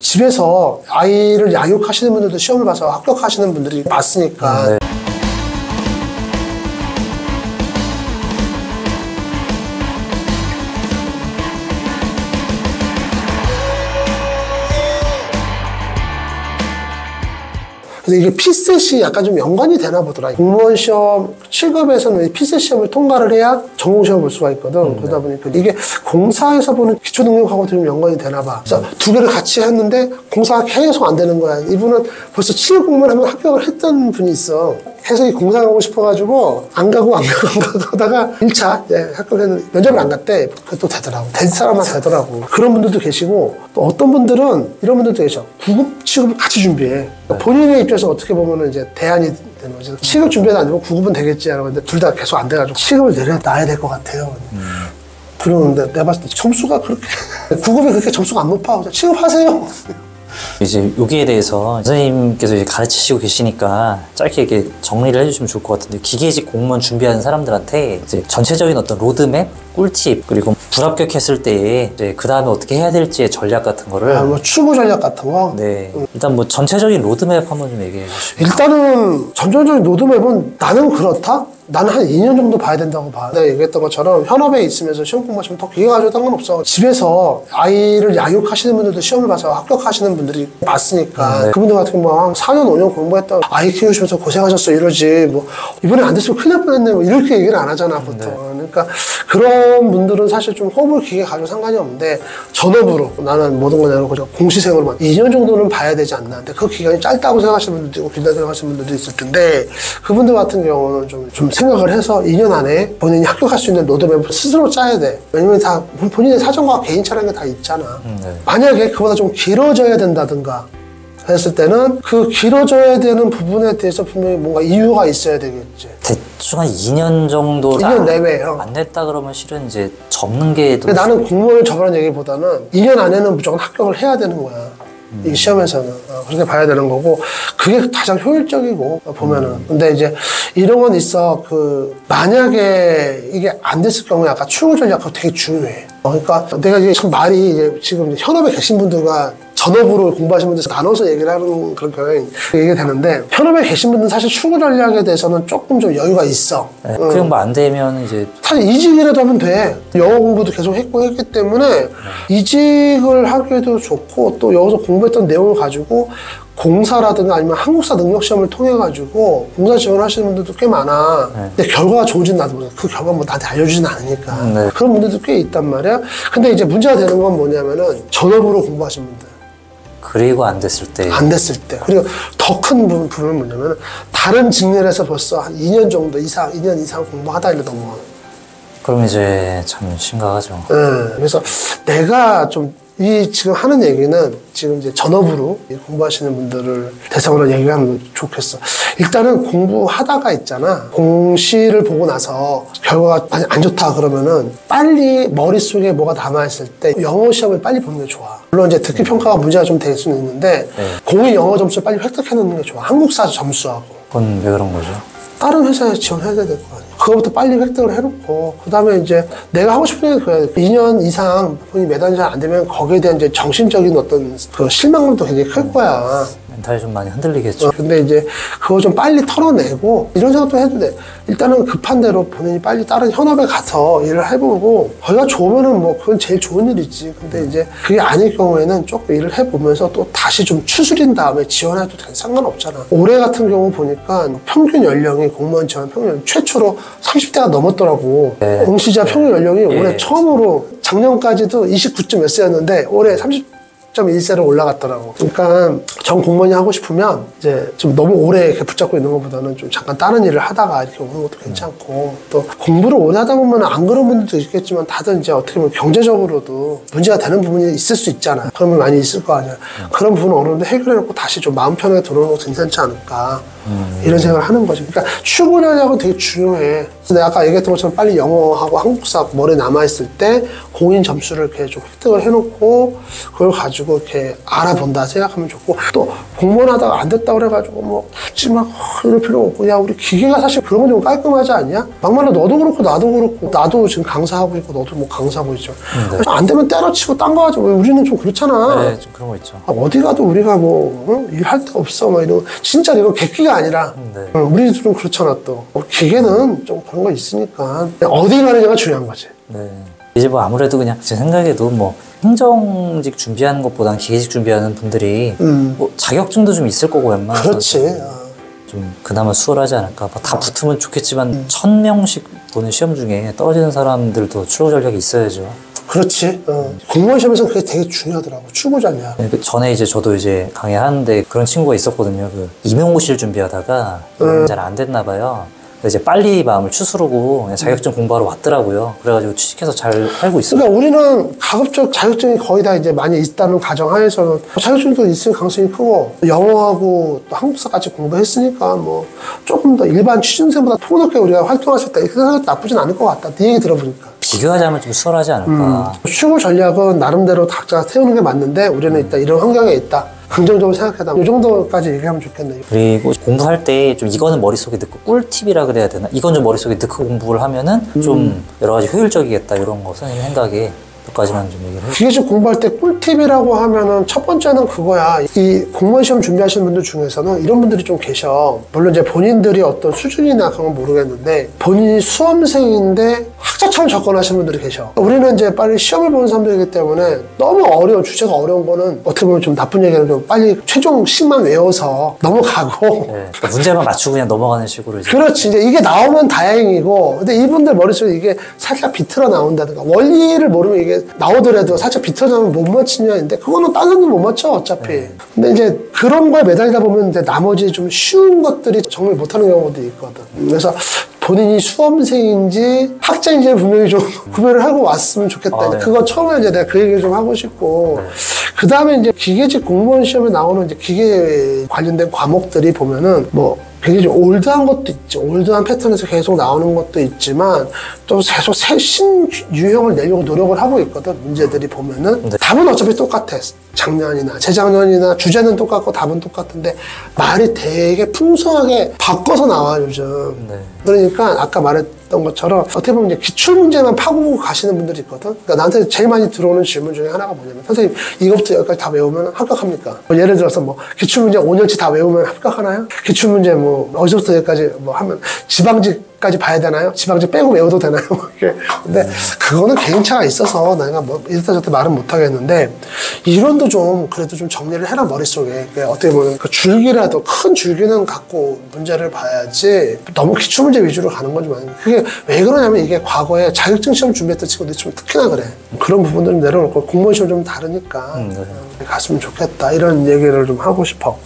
집에서 아이를 양육하시는 분들도 시험을 봐서 합격하시는 분들이 많으니까. 네. 근데 이게 피셋이 약간 좀 연관이 되나 보더라. 공무원 시험 7급에서는 피셋 시험을 통과를 해야 전공 시험을 볼 수가 있거든. 그러다 보니까 이게 공사에서 보는 기초 능력하고 좀 연관이 되나 봐. 그래서 두 개를 같이 했는데 공사가 계속 안 되는 거야. 이분은 벌써 7급 공무원 한번 합격을 했던 분이 있어. 계속 이 공사 가고 싶어가지고 안 가고 하다가 1차 합격했는데 면접을 안 갔대. 그것도 되더라고. 된 사람만 되더라고. 그런 분들도 계시고 또 어떤 분들은 이런 분들도 계셔. 9급, 7급을 같이 준비해. 본인의 입장에서 어떻게 보면은 이제 대안이 되는 거지. 7급 준비해도 안 되고 9급은 되겠지. 근데 둘 다 계속 안 돼가지고 7급을 내려놔야 될 것 같아요. 그러는데 내가 봤을 때 점수가 그렇게 9급이 그렇게 점수가 안 높아. 7급 하세요. 이제 여기에 대해서 선생님께서 이제 가르치시고 계시니까 짧게 이렇게 정리를 해주시면 좋을 것 같은데, 기계직 공무원 준비하는 사람들한테 이제 전체적인 어떤 로드맵, 꿀팁, 그리고 불합격했을 때 이제 그 다음에 어떻게 해야 될지의 전략 같은 거를 뭐 추구 전략 같은 거. 네, 일단 뭐 전체적인 로드맵 한번 좀 얘기해 주시죠. 일단은 전체적인 로드맵은 나는 그렇다? 나는 한 2년 정도 봐야 된다고 봐. 내가 얘기했던 것처럼 현업에 있으면서 시험 공부하시면 더 기회 가지고 상관없어. 집에서 아이를 양육하시는 분들도 시험을 봐서 합격하시는 분들이 많으니까 그분들 같은 경우 한 4년, 5년 공부했다 아이 키우시면서 고생하셨어 이러지. 뭐 이번에 안 됐으면 큰일 날 뻔했네. 뭐 이렇게 얘기를 안 하잖아 보통. 그러니까 그런 분들은 사실 좀 호흡을 길게 가지고 상관이 없는데, 전업으로 나는 모든 걸 내놓고 공시생으로만 2년 정도는 봐야 되지 않나. 근데 그 기간이 짧다고 생각하시는 분들도 있고 길다고 생각하시는 분들도 있을 텐데, 그분들 같은 경우는 좀 생각을 해서 2년 안에 본인이 합격할 수 있는 로드맵을 스스로 짜야 돼. 왜냐면 다 본인의 사정과 개인차라는 게 다 있잖아. 만약에 그보다 좀 길어져야 된다든가 했을 때는 그 길어져야 되는 부분에 대해서 분명히 뭔가 이유가 있어야 되겠지. 대충 한 2년 정도 2년 내외요. 안 됐다 그러면 실은 이제 접는 게 더. 나는 공무원을 접으라는 얘기보다는 2년 안에는 무조건 합격을 해야 되는 거야. 이 시험에서는 그렇게 봐야 되는 거고, 그게 가장 효율적이고 보면은. 근데 이제 이런 건 있어. 만약에 이게 안 됐을 경우에 아까 추구 전략 그거 되게 중요해. 그러니까 내가 이게 참 말이 이제 지금 현업에 계신 분들과 전업으로 공부하시는 분들 나눠서 얘기를 하는 그런 경향이 얘기가 되는데, 현업에 계신 분들은 사실 추구 전략에 대해서는 조금 좀 여유가 있어. 네, 그 정도 안 되면 이제 사실 이직이라도 하면 돼. 영어 공부도 계속 했기 때문에 이직을 하기도 좋고, 또 여기서 공부했던 내용을 가지고 공사라든가 아니면 한국사 능력시험을 통해가지고 공사 지원하시는 분들도 꽤 많아. 근데 결과가 좋은지는 나도 모르겠어. 그 결과 뭐 나한테 알려주진 않으니까. 그런 분들도 꽤 있단 말이야. 근데 이제 문제가 되는 건 뭐냐면은 전업으로 공부하신 분들. 그리고 안 됐을 때. 안 됐을 때. 그리고 더 큰 부분은 뭐냐면 다른 직렬에서 벌써 한 2년 정도 이상, 2년 이상 공부하다 이래 넘어가. 그럼 이제 참 심각하죠. 그래서 내가 좀 지금 하는 얘기는 지금 이제 전업으로 공부하시는 분들을 대상으로 얘기하면 좋겠어. 일단은 공부하다가 있잖아. 공시를 보고 나서 결과가 안 좋다 그러면은 빨리 머릿속에 뭐가 남아있을 때 영어 시험을 빨리 보는 게 좋아. 물론 이제 듣기 평가가 문제가 좀 될 수는 있는데 공인 영어 점수를 빨리 획득해 놓는 게 좋아. 한국사 점수하고. 그건 왜 그런 거죠? 다른 회사에 지원해야 될 거 아니야. 그거부터 빨리 획득을 해놓고, 그 다음에 이제 내가 하고 싶은 게 그래. 2년 이상 본인이 매달이 잘 안 되면 거기에 대한 이제 정신적인 어떤 그 실망감도 굉장히 클 거야. 멘탈이 좀 많이 흔들리겠죠. 근데 이제 그거 좀 빨리 털어내고 이런 생각도 해도 돼. 일단은 급한 대로 본인이 빨리 다른 현업에 가서 일을 해보고, 거기가 좋으면은 뭐 그건 제일 좋은 일이지. 근데 이제 그게 아닐 경우에는 조금 일을 해보면서 또 다시 좀 추스린 다음에 지원해도 상관없잖아. 올해 같은 경우 보니까 평균 연령이 공무원 지원 평균 최초로 30대가 넘었더라고. 공시자 평균 연령이 올해 처음으로, 작년까지도 29점 몇 세였는데 올해 30.1세로 올라갔더라고. 그러니까 전 공무원이 하고 싶으면 이제 좀 너무 오래 이렇게 붙잡고 있는 것보다는 좀 잠깐 다른 일을 하다가 이렇게 오는 것도 괜찮고, 또 공부를 오래 하다 보면 안 그런 분들도 있겠지만 다들 이제 어떻게 보면 경제적으로도 문제가 되는 부분이 있을 수 있잖아. 그런 부분이 많이 있을 거 아니야. 그런 부분은 어느 정도 해결해놓고 다시 좀 마음 편하게 들어오는 것도 괜찮지 않을까. 이런 생각을 하는 거지. 그러니까 추구 전략은 되게 중요해. 근데 아까 얘기했던 것처럼 빨리 영어하고 한국사 머리에 남아있을 때 공인 점수를 이렇게 좀 획득을 해놓고 그걸 가지고 이렇게 알아본다 생각하면 좋고, 또 공무원 하다가 안 됐다 그래가지고 뭐 굳이 막 이럴 필요 없고, 야 우리 기계가 사실 그런 건 좀 깔끔하지 않냐? 막말로 너도 그렇고 나도 그렇고, 나도 지금 강사하고 있고 너도 뭐 강사하고 있죠. 네. 안 되면 때려치고 딴 거 하죠. 왜 우리는 좀 그렇잖아. 네, 좀 그런 거 있죠. 어디 가도 우리가 뭐 일할 데 없어 막 이런, 진짜 이거 객기가 아니라 네. 우리들은 그렇잖아. 또 기계는 좀 그런 거 있으니까 어디 가느냐가 중요한 거지. 네. 이제 뭐 아무래도 그냥 제 생각에도 뭐 행정직 준비하는 것보다는 기계직 준비하는 분들이 뭐 자격증도 좀 있을 거고 웬만해서 그렇지. 좀 그나마 수월하지 않을까. 뭐 다 붙으면 좋겠지만 1000명씩 보는 시험 중에 떨어지는 사람들도 출구 전략이 있어야죠. 그렇지. 공무원 시험에서는 그게 되게 중요하더라고. 출구 전략. 네, 그 전에 이제 저도 이제 강의하는데 그런 친구가 있었거든요. 그 임용고시를 준비하다가 잘 안 됐나 봐요. 이제 빨리 마음을 추스르고 그냥 자격증 공부하러 왔더라고요. 그래가지고 취직해서 잘 살고 있어요. 그러니까 우리는 가급적 자격증이 거의 다 이제 많이 있다는 가정하에서는 자격증도 있을 가능성이 크고, 영어하고 또 한국사까지 공부했으니까 뭐 조금 더 일반 취준생보다 폭넓게 우리가 활동할 수 있다. 이렇게 생각해도 나쁘진 않을 것 같다. 네 얘기 들어보니까. 비교하자면 좀 수월하지 않을까. 출구 전략은 나름대로 각자 세우는 게 맞는데, 우리는 일단 이런 환경에 있다. 긍정적으로 생각해다. 이 정도까지 얘기하면 좋겠네요. 그리고 공부할 때 좀 이거는 머릿속에 넣고 꿀팁이라 그래야 되나? 이건 좀 머릿속에 넣고 공부를 하면은 좀 여러 가지 효율적이겠다 이런 거 선생님 생각에 몇 가지만 좀 얘기를 해주세요. 기계식 공부할 때 꿀팁이라고 하면은 첫 번째는 그거야. 이 공무원 시험 준비하시는 분들 중에서는 이런 분들이 좀 계셔. 물론 이제 본인들이 어떤 수준이나 그런 건 모르겠는데, 본인이 수험생인데 학자처럼 접근하시는 분들이 계셔. 우리는 이제 빨리 시험을 보는 사람들이기 때문에 너무 어려운, 주제가 어려운 거는 어떻게 보면 좀 나쁜 얘기는 좀 빨리 최종식만 외워서 넘어가고. 네, 그러니까 문제만 맞추고 그냥 넘어가는 식으로 이제. 그렇지. 이제 이게 나오면 다행이고, 근데 이분들 머릿속에 이게 살짝 비틀어 나온다든가, 원리를 모르면 이게 나오더라도 살짝 비틀어 나오면 못 맞히냐인데, 그거는 다른 사람도 못 맞춰, 어차피. 근데 이제 그런 거에 매달리다 보면 이제 나머지 좀 쉬운 것들이 정말 못하는 경우도 있거든. 그래서 본인이 수험생인지 학자인지를 분명히 좀 구별을 하고 왔으면 좋겠다. 네. 그거 처음에 이제 내가 그 얘기를 좀 하고 싶고, 그 다음에 이제 기계직 공무원 시험에 나오는 이제 기계 관련된 과목들이 보면은 뭐 굉장히 좀 올드한 것도 있죠. 올드한 패턴에서 계속 나오는 것도 있지만, 또 계속 새 신유형을 내려고 노력을 하고 있거든. 문제들이 보면은 답은 어차피 똑같아. 작년이나 재작년이나 주제는 똑같고 답은 똑같은데 말이 되게 풍성하게 바꿔서 나와 요즘. 그러니까 아까 말했던 것처럼 어떻게 보면 이제 기출 문제만 파고 가시는 분들이 있거든. 그러니까 나한테 제일 많이 들어오는 질문 중에 하나가 뭐냐면, 선생님 이것부터 여기까지 다 외우면 합격합니까? 뭐 예를 들어서 뭐 기출 문제 5년치 다 외우면 합격하나요? 기출 문제 뭐 어디서부터 여기까지 뭐 하면 지방직까지 봐야 되나요? 지방직 빼고 외워도 되나요? 근데 그거는 개인차가 있어서 내가 뭐 이렇다 저렇다 말은 못 하겠는데, 이론도 좀 그래도 좀 정리를 해라 머릿속에. 그러니까 어떻게 보면 그 줄기라도 큰 줄기는 갖고 문제를 봐야지 너무 기출 문제 위주로 가는 건지 많이. 그게 왜 그러냐면, 이게 과거에 자격증 시험 준비했던 친구들이 좀 특히나 그래. 그런 부분들은 내려놓고 공무원 시험 좀 다르니까 갔으면 좋겠다, 이런 얘기를 좀 하고 싶어.